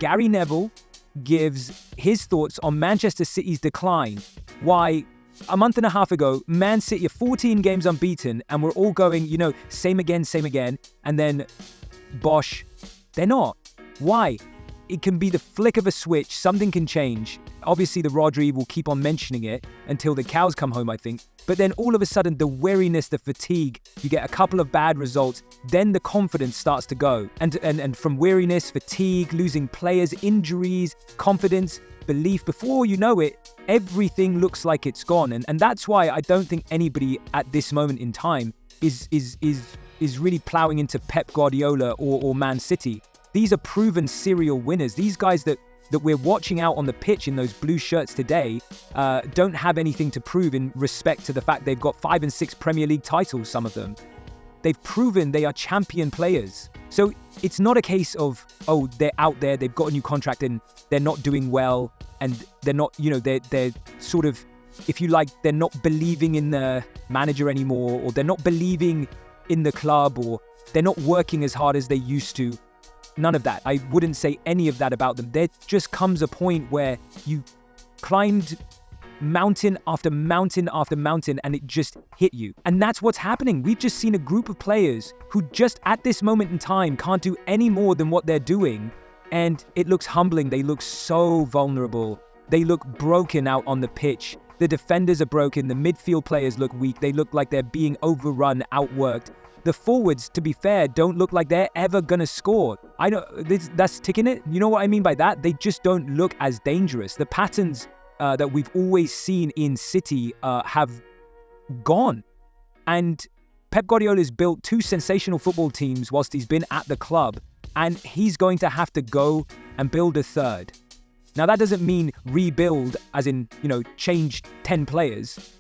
Gary Neville gives his thoughts on Manchester City's decline. Why, a month and a half ago, Man City are 14 games unbeaten, and we're all going, same again. And then, bosh, they're not. Why? It can be the flick of a switch. Something can change. Obviously, the Rodri will keep on mentioning it until the cows come home, I think. But then all of a sudden, the weariness, the fatigue, you get a couple of bad results, then the confidence starts to go. And from weariness, fatigue, losing players, injuries, confidence, belief, before you know it, everything looks like it's gone. And that's why I don't think anybody at this moment in time is really plowing into Pep Guardiola or Man City. These are proven serial winners. These guys that we're watching out on the pitch in those blue shirts today don't have anything to prove in respect to the fact they've got 5 and 6 Premier League titles, some of them. They've proven they are champion players. So it's not a case of, they're out there, they've got a new contract and they're not doing well, and they're not, they're sort of, if you like, they're not believing in the manager anymore, or they're not believing in the club, or they're not working as hard as they used to. None of that. I wouldn't say any of that about them. There just comes a point where you climbed mountain after mountain after mountain and it just hit you. And that's what's happening. We've just seen a group of players who just at this moment in time can't do any more than what they're doing. And it looks humbling. They look so vulnerable. They look broken out on the pitch. The defenders are broken. The midfield players look weak. They look like they're being overrun, outworked. The forwards, to be fair, don't look like they're ever going to score. I know that's ticking it. You know what I mean by that? They just don't look as dangerous. The patterns that we've always seen in City have gone. And Pep Guardiola has built 2 sensational football teams whilst he's been at the club. And he's going to have to go and build a third. Now, that doesn't mean rebuild as in, change 10 players.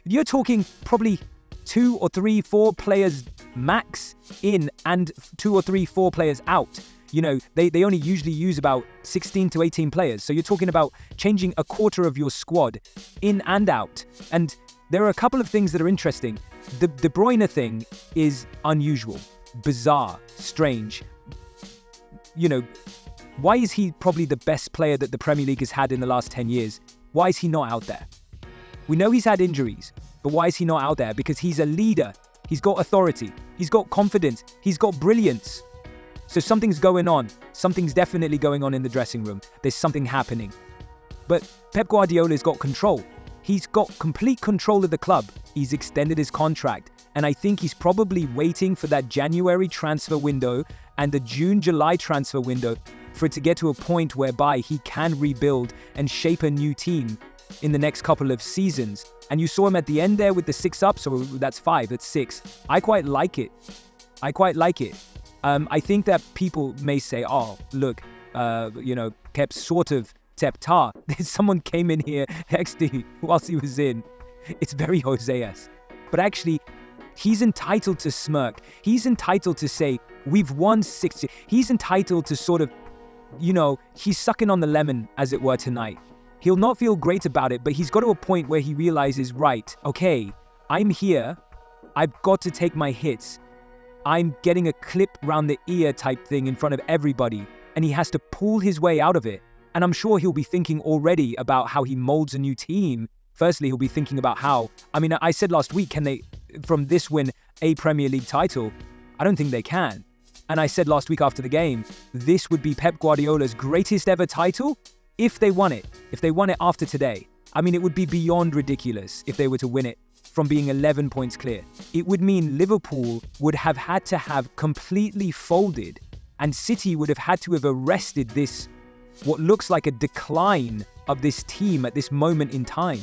You're talking probably 2 or 3, 4 players max in and 2 or 3, 4 players out. They only usually use about 16 to 18 players. So you're talking about changing a quarter of your squad in and out. And there are a couple of things that are interesting. The De Bruyne thing is unusual, bizarre, strange. Why is he probably the best player that the Premier League has had in the last 10 years? Why is he not out there? We know he's had injuries, but why is he not out there? Because he's a leader. He's got authority. He's got confidence. He's got brilliance. So something's going on. Something's definitely going on in the dressing room. There's something happening. But Pep Guardiola's got control. He's got complete control of the club. He's extended his contract. And I think he's probably waiting for that January transfer window and the June-July transfer window for it to get to a point whereby he can rebuild and shape a new team in the next couple of seasons. And you saw him at the end there with the 6 up, so that's 5, that's 6. I quite like it. I think that people may say, look, Pep's sort of tep-tar. Someone came in here, XD, whilst he was in. It's very Jose-esque. But actually, he's entitled to smirk. He's entitled to say, we've won 6. He's entitled to sort of, he's sucking on the lemon, as it were, tonight. He'll not feel great about it, but he's got to a point where he realizes, right, okay, I'm here. I've got to take my hits. I'm getting a clip round the ear type thing in front of everybody, and he has to pull his way out of it. And I'm sure he'll be thinking already about how he molds a new team. Firstly, he'll be thinking about I said last week, can they, from this win, a Premier League title? I don't think they can. And I said last week after the game, this would be Pep Guardiola's greatest ever title if they won it after today. It would be beyond ridiculous if they were to win it from being 11 points clear. It would mean Liverpool would have had to have completely folded, and City would have had to have arrested this, what looks like a decline of this team at this moment in time.